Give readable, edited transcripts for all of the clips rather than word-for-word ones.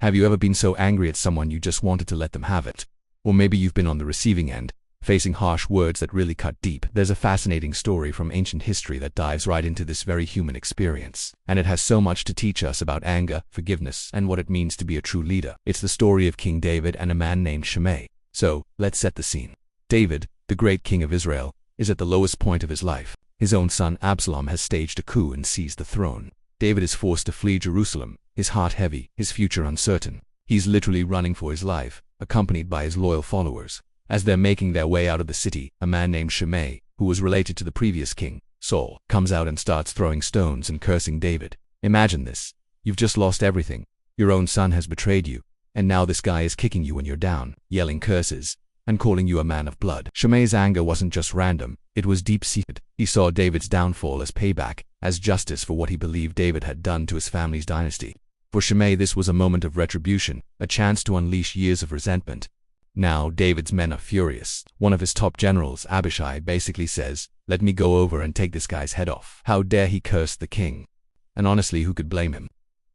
Have you ever been so angry at someone you just wanted to let them have it? Or maybe you've been on the receiving end, facing harsh words that really cut deep. There's a fascinating story from ancient history that dives right into this very human experience, and it has so much to teach us about anger, forgiveness, and what it means to be a true leader. It's the story of King David and a man named Shimei. So, let's set the scene. David, the great king of Israel, is at the lowest point of his life. His own son Absalom has staged a coup and seized the throne. David is forced to flee Jerusalem, his heart heavy, his future uncertain. He's literally running for his life, accompanied by his loyal followers. As they're making their way out of the city, a man named Shimei, who was related to the previous king, Saul, comes out and starts throwing stones and cursing David. Imagine this. You've just lost everything. Your own son has betrayed you, and now this guy is kicking you when you're down, yelling curses, and calling you a man of blood. Shimei's anger wasn't just random, it was deep-seated. He saw David's downfall as payback, as justice for what he believed David had done to his family's dynasty. For Shimei, this was a moment of retribution, a chance to unleash years of resentment. Now, David's men are furious. One of his top generals, Abishai, basically says, "Let me go over and take this guy's head off. How dare he curse the king?" And honestly, who could blame him?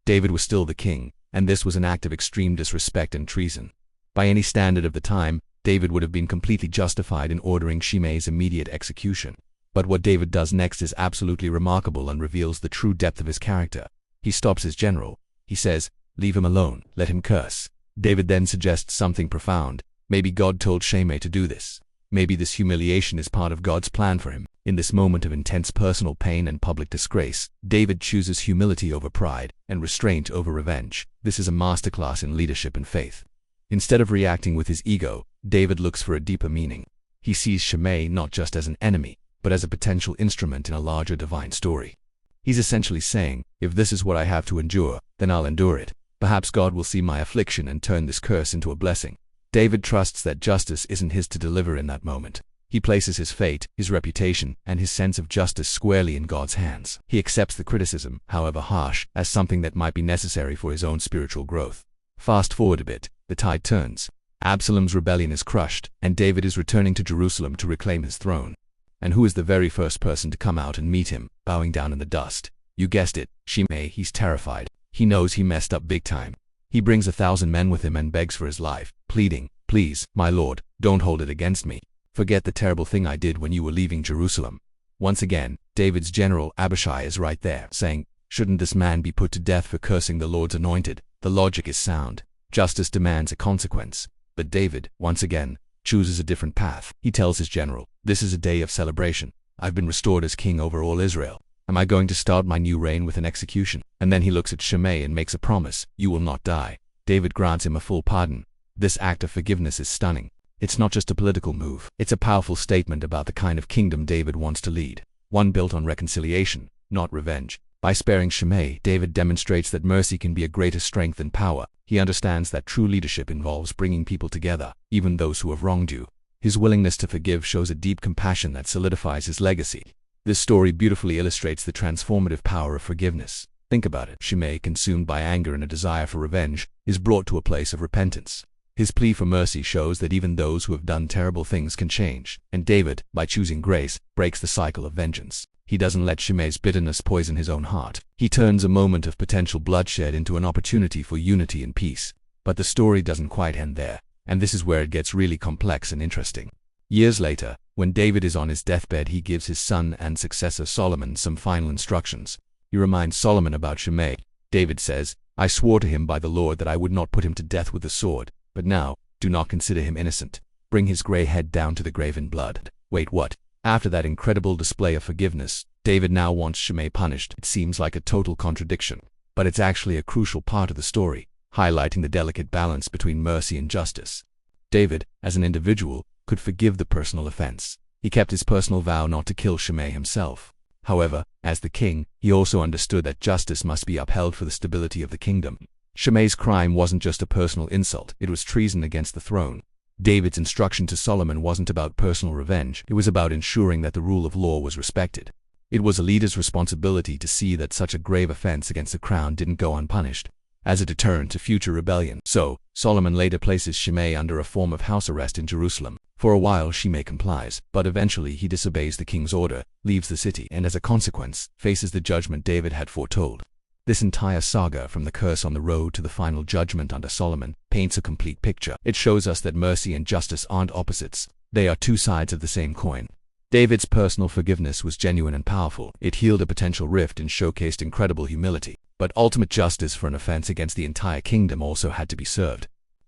David was still the king, and this was an act of extreme disrespect and treason. By any standard of the time, David would have been completely justified in ordering Shimei's immediate execution. But what David does next is absolutely remarkable and reveals the true depth of his character. He stops his general. He says, "Leave him alone, let him curse." David then suggests something profound. Maybe God told Shimei to do this. Maybe this humiliation is part of God's plan for him. In this moment of intense personal pain and public disgrace, David chooses humility over pride and restraint over revenge. This is a masterclass in leadership and faith. Instead of reacting with his ego, David looks for a deeper meaning. He sees Shimei not just as an enemy, but as a potential instrument in a larger divine story. He's essentially saying, if this is what I have to endure, then I'll endure it. Perhaps God will see my affliction and turn this curse into a blessing. David trusts that justice isn't his to deliver in that moment. He places his fate, his reputation, and his sense of justice squarely in God's hands. He accepts the criticism, however harsh, as something that might be necessary for his own spiritual growth. Fast forward a bit, the tide turns. Absalom's rebellion is crushed, and David is returning to Jerusalem to reclaim his throne. And who is the very first person to come out and meet him, bowing down in the dust? You guessed it, Shimei. He's terrified. He knows he messed up big time. He brings 1,000 men with him and begs for his life, pleading, "Please, my lord, don't hold it against me. Forget the terrible thing I did when you were leaving Jerusalem." Once again, David's general Abishai is right there, saying, "Shouldn't this man be put to death for cursing the Lord's anointed?" The logic is sound. Justice demands a consequence. But David, once again, chooses a different path. He tells his general, "This is a day of celebration. I've been restored as king over all Israel. Am I going to start my new reign with an execution?" And then he looks at Shimei and makes a promise, "You will not die." David grants him a full pardon. This act of forgiveness is stunning. It's not just a political move. It's a powerful statement about the kind of kingdom David wants to lead. One built on reconciliation, not revenge. By sparing Shimei, David demonstrates that mercy can be a greater strength than power. He understands that true leadership involves bringing people together, even those who have wronged you. His willingness to forgive shows a deep compassion that solidifies his legacy. This story beautifully illustrates the transformative power of forgiveness. Think about it. Shimei, consumed by anger and a desire for revenge, is brought to a place of repentance. His plea for mercy shows that even those who have done terrible things can change. And David, by choosing grace, breaks the cycle of vengeance. He doesn't let Shimei's bitterness poison his own heart. He turns a moment of potential bloodshed into an opportunity for unity and peace. But the story doesn't quite end there, and this is where it gets really complex and interesting. Years later, when David is on his deathbed, he gives his son and successor Solomon some final instructions. He reminds Solomon about Shimei. David says, "I swore to him by the Lord that I would not put him to death with the sword, but now, do not consider him innocent. Bring his gray head down to the grave in blood." Wait, what? After that incredible display of forgiveness, David now wants Shimei punished. It seems like a total contradiction, but it's actually a crucial part of the story, highlighting the delicate balance between mercy and justice. David, as an individual, could forgive the personal offense. He kept his personal vow not to kill Shimei himself. However, as the king, he also understood that justice must be upheld for the stability of the kingdom. Shimei's crime wasn't just a personal insult, it was treason against the throne. David's instruction to Solomon wasn't about personal revenge, it was about ensuring that the rule of law was respected. It was a leader's responsibility to see that such a grave offense against the crown didn't go unpunished, as a deterrent to future rebellion. So, Solomon later places Shimei under a form of house arrest in Jerusalem. For a while Shimei complies, but eventually he disobeys the king's order, leaves the city, and as a consequence, faces the judgment David had foretold. This entire saga, from the curse on the road to the final judgment under Solomon, paints a complete picture. It shows us that mercy and justice aren't opposites. They are two sides of the same coin. David's personal forgiveness was genuine and powerful. It healed a potential rift and showcased incredible humility. But ultimate justice for an offense against the entire kingdom also had to be served.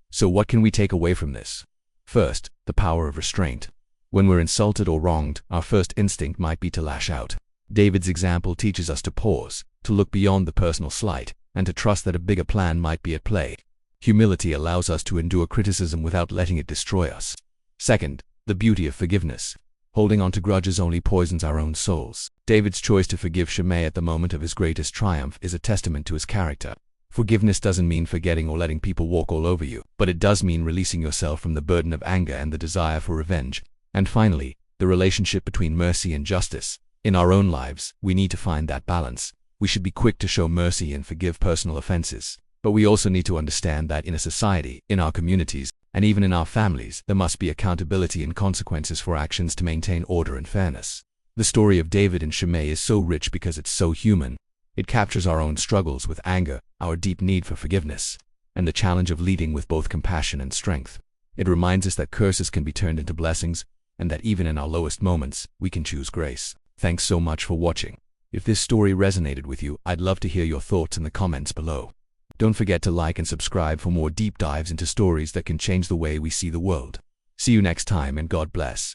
So what can we take away from this? First, the power of restraint. When we're insulted or wronged, our first instinct might be to lash out. David's example teaches us to pause, to look beyond the personal slight, and to trust that a bigger plan might be at play. Humility allows us to endure criticism without letting it destroy us. Second, the beauty of forgiveness. Holding on to grudges only poisons our own souls. David's choice to forgive Shimei at the moment of his greatest triumph is a testament to his character. Forgiveness doesn't mean forgetting or letting people walk all over you, but it does mean releasing yourself from the burden of anger and the desire for revenge. And finally, the relationship between mercy and justice. In our own lives, we need to find that balance. We should be quick to show mercy and forgive personal offenses. But we also need to understand that in a society, in our communities, and even in our families, there must be accountability and consequences for actions to maintain order and fairness. The story of David and Shimei is so rich because it's so human. It captures our own struggles with anger, our deep need for forgiveness, and the challenge of leading with both compassion and strength. It reminds us that curses can be turned into blessings, and that even in our lowest moments, we can choose grace. Thanks so much for watching. If this story resonated with you, I'd love to hear your thoughts in the comments below. Don't forget to like and subscribe for more deep dives into stories that can change the way we see the world. See you next time, and God bless.